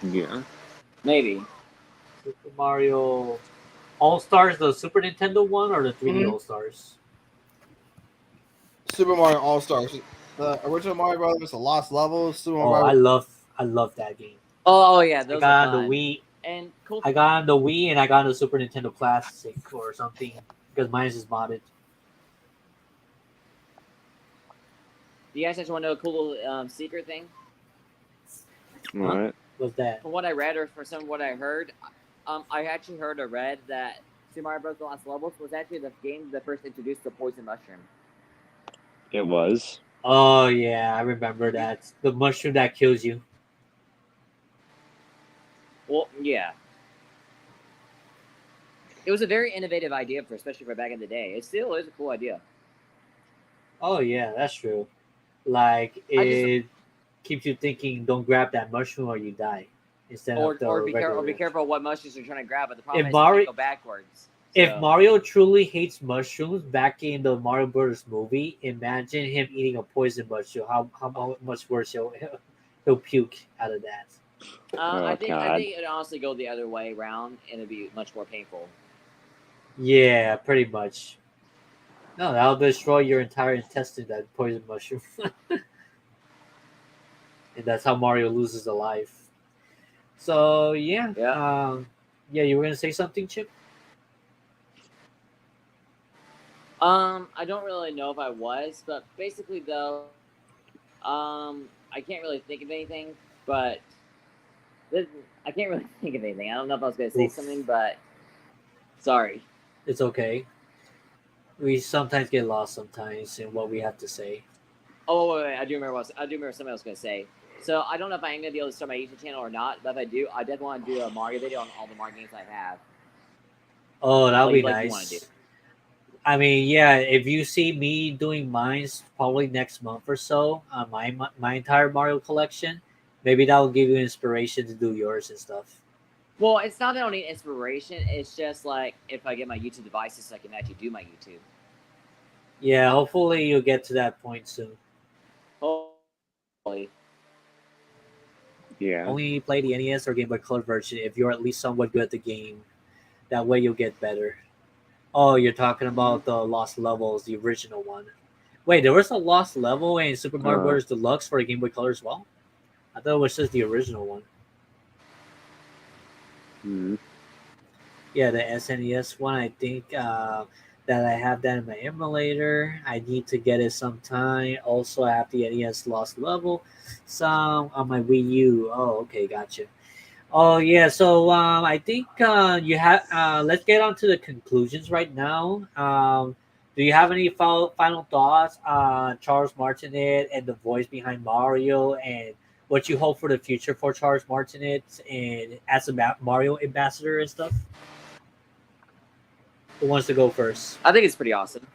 Yeah. maybe? Super Mario All Stars, the Super Nintendo one, or the 3D Mhm. All Stars? Super Mario All Stars, the original Mario Brothers, the Lost Levels, Super Oh, Mario. I love that game. Oh yeah, I those are got on the fun. Wii. And cool. I got on the Wii and I got on the Super Nintendo Classic or something because mine is modded. Do you guys actually want to know a cool secret thing? Huh? What? What's that? From what I read or from some of what I heard, I actually heard or read that Super Mario Bros. The Lost Levels was actually the game that first introduced the poison mushroom. It was. Oh yeah, I remember that. The mushroom that kills you. Well, yeah. It was a very innovative idea for, especially for back in the day. It still is a cool idea. Oh yeah, that's true. Like I just it keeps you thinking, don't grab that mushroom or you die, instead of the or be regular. careful what mushrooms you're trying to grab. But the problem If is you can't Mario go backwards. if So Mario truly hates mushrooms, back in the Mario Brothers movie, imagine him eating a poison mushroom. How much worse he'll puke out of that. Oh I God. think it would honestly go the other way around, and it'd be much more painful. Yeah, pretty much. No, that'll destroy your entire intestine. That poison mushroom, and that's how Mario loses a life. So yeah, Yeah. yeah, you were gonna say something, Chip? I don't really know if I was, but basically though, I can't really think of anything. But this, I can't really think of anything. I don't know if I was gonna say Oof. something, but sorry. It's okay. We sometimes get lost sometimes in what we have to say. Oh wait, I do remember. I do remember something I was gonna say. So I don't know if I am gonna be able to start my YouTube channel or not. But if I do, I definitely want to do a Mario video on all the Mario games I have. Oh, that'll be Like you want to do. nice. I mean, yeah, if you see me doing mines probably next month or so on my entire Mario collection, maybe that will give you inspiration to do yours and stuff. Well, it's not that I don't need inspiration. It's just like if I get my YouTube devices, I can actually do my YouTube. Yeah, hopefully you'll get to that point soon. Hopefully. Yeah. Only play the NES or Game Boy Color version if you're at least somewhat good at the game. That way you'll get better. Oh, you're talking about the Lost Levels, the original one. Wait, there was a Lost Level in Super Mario Uh. Bros. Deluxe for the Game Boy Color as well? I thought it was just the original one. Hmm. Yeah, the SNES one. I think that I have that in my emulator. I need to get it sometime. Also, I have the NES Lost Level, some on my Wii U. Oh, okay, gotcha. Oh yeah, so I think you have. Let's get on to the conclusions right now. Do you have any final thoughts on Charles Martinet and the voice behind Mario, and what you hope for the future for Charles Martinet and as a Mario ambassador and stuff? Who wants to go first? I think it's pretty awesome.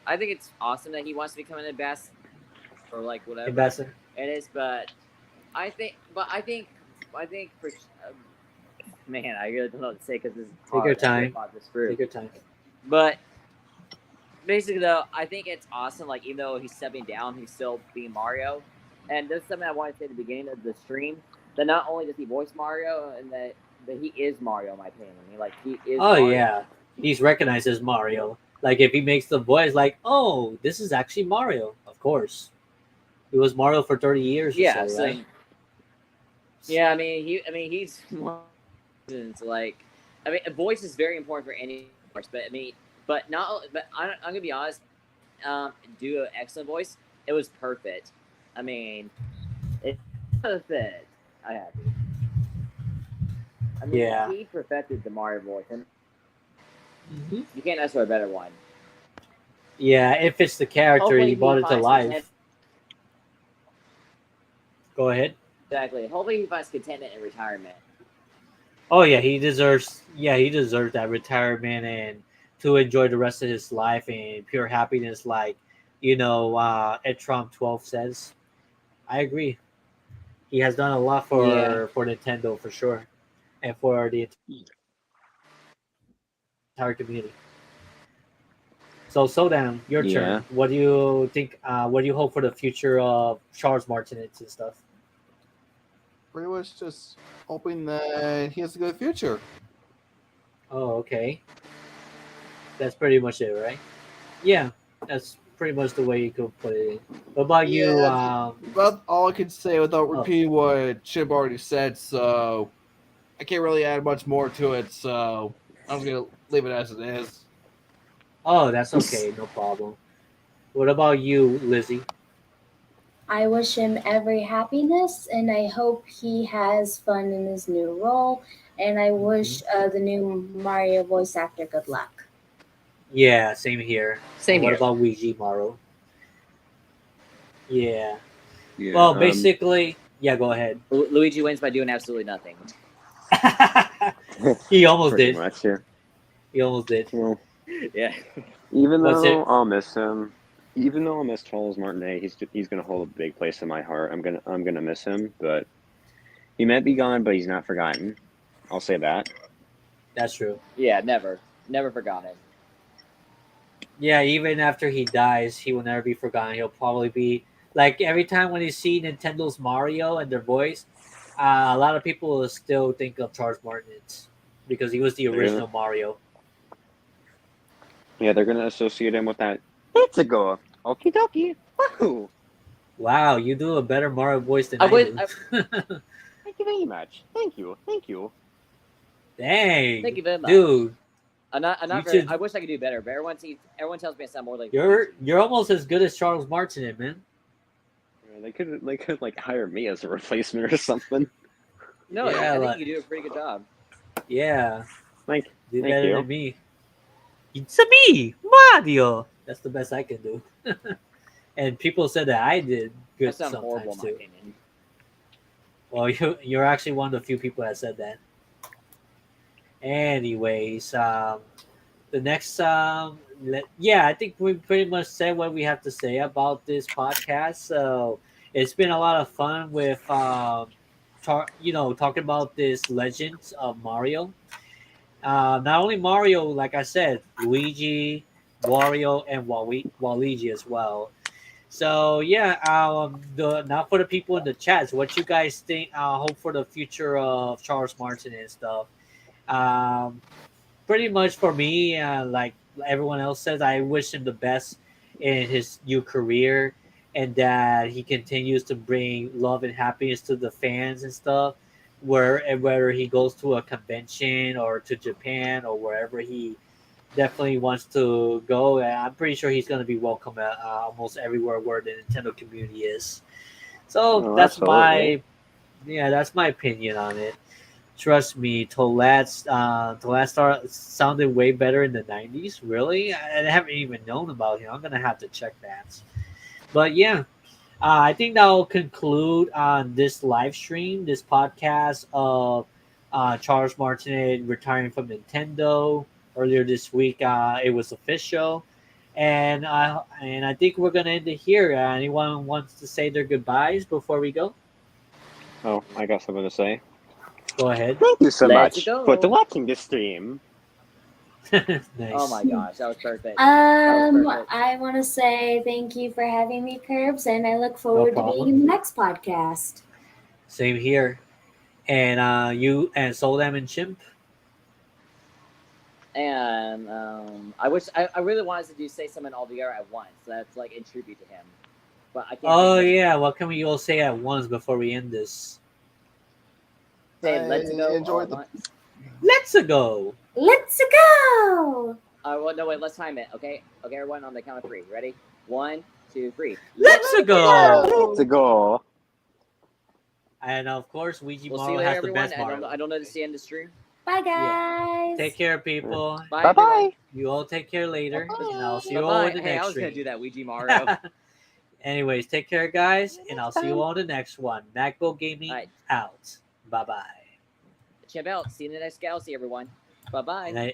I think it's awesome that he wants to become an ambassador or like whatever Ambassador. it is. But I think for man, I really don't know what to say because this is Take hard. your I really time. thought this through. Take your time. But basically, though, I think it's awesome. Like even though he's stepping down, he's still being Mario. And there's something I wanted to say at the beginning of the stream that not only does he voice Mario, and that he is Mario, in my opinion. I mean, like he is. Oh Mario. yeah, he's recognized as Mario. Like if he makes the voice, like, oh, this is actually Mario. Of course, he was Mario for 30 years Yeah. or so, So right? yeah, I mean, he's like, I mean, a voice is very important for any voice, but I mean, but I'm gonna be honest. Do an excellent voice. It was perfect. I mean, it's perfect. I have to. I mean, Yeah. he perfected the Mario voice, and Mhm. you can't ask for a better one. Yeah, it fits the character. Hopefully He he brought it to finds life. content. Go ahead. Exactly. Hopefully he finds contentment in retirement. Oh yeah, he deserves. Yeah, he deserves that retirement and to enjoy the rest of his life in pure happiness, like Ed Trump 12 says. I agree. He has done a lot Yeah. for Nintendo for sure, and for the entire community. So down, your Yeah. turn. What do you think? What do you hope for the future of Charles Martinet and stuff? Pretty much just hoping that he has a good future. Oh, okay. That's pretty much it, right? Yeah, that's pretty much the way you could put it. What about Yeah, you? that's about all I can say without Oh, repeating what Chip already said. So I can't really add much more to it. So I'm just gonna leave it as it is. oh, that's okay. No problem. What about you, Lizzie? I wish him every happiness, and I hope he has fun in his new role. And I Mhm. wish the new Mario voice actor good luck. Yeah, same here. And Same what here. about Luigi Maro? Yeah. Yeah. Well, basically, yeah. Go ahead. Luigi wins by doing absolutely nothing. He almost Pretty did. much. Yeah. He almost did. Well, Yeah. even What's though it? I'll miss him, even though I'll miss Charles Martinet, he's gonna hold a big place in my heart. I'm gonna miss him, but he might be gone, but he's not forgotten. I'll say that. That's true. Yeah, never. Never forgotten. Yeah, even after he dies, he will never be forgotten. He'll probably be like every time when you see Nintendo's Mario and their voice, a lot of people will still think of Charles Martinet because he was the They're original Mario. Yeah, they're gonna associate him with that. Let's go. Okie dokie. Woohoo! Wow, you do a better Mario voice than I I would. do. Thank you very much. Thank you. Thank you. Thank Dang, you very much. dude, I'm not you very. should. I wish I could do better, but everyone tells me I sound more like You're Luigi. you're almost as good as Charles Martinet, man. Yeah, they could like hire me as a replacement or something. No, Yeah, I think like you do a pretty good job. yeah, Thank do thank better than you. me. It's me, Mario. That's the best I can do. And people said that I did I good sound horrible sometimes in my too. opinion. Well, you're actually one of the few people that said that. Anyways, the next yeah, I think we pretty much said what we have to say about this podcast. So it's been a lot of fun with talking about this legends of Mario. Not only Mario, like I said, Luigi, Wario, and Waluigi as well. So yeah, now for the people in the chats, what you guys think? Hope for the future of Charles Martin and stuff. Um, Pretty much for me, like everyone else says, I wish him the best in his new career, and that he continues to bring love and happiness to the fans and stuff. Whether he goes to a convention or to Japan or wherever he definitely wants to go, and I'm pretty sure he's going to be welcome at almost everywhere where the Nintendo community is. So Oh, that's absolutely. that's my opinion on it. Trust me, Tolat sounded way better in the '90s. Really, I haven't even known about him. I'm gonna have to check that. But yeah, I think that will conclude on this live stream, this podcast of Charles Martinet retiring from Nintendo earlier this week. It was official, and I think we're gonna end it here. Anyone wants to say their goodbyes before we go? Oh, I got something to say. Go ahead. Thank you so Let's much for go. watching this stream. Oh Nice. my gosh, that was perfect. That was perfect. I want to say thank you for having me, Curbs, and I look No forward to being problem. in the next podcast. Same here. And you and Soldam and Chimp. And I really wanted to say something all together at once. That's like in tribute to him, but I can't. Oh think of it. yeah, what can we all say at once before we end this? Say let's go all enjoy at the- once. Let's go. Let's go! Well, no, wait. Let's time it. Okay, everyone on the count of three. Ready? 1, 2, 3. Let's go. Let's go. And of course, Ouija We'll see Mario you later, has the everyone. best Mario. I don't know the end of the stream. Bye, Yeah. guys. Take care, people. Bye, Bye everyone. bye. You all take care later, and I'll see you all Bye-bye. in the Hey, I next was gonna stream. do that Ouija Mario. Anyways, take care, guys, and I'll see you all in the next one. Magbo Gaming Alright. out. Bye bye. Champ out. See you in the next galaxy, everyone. Bye bye. And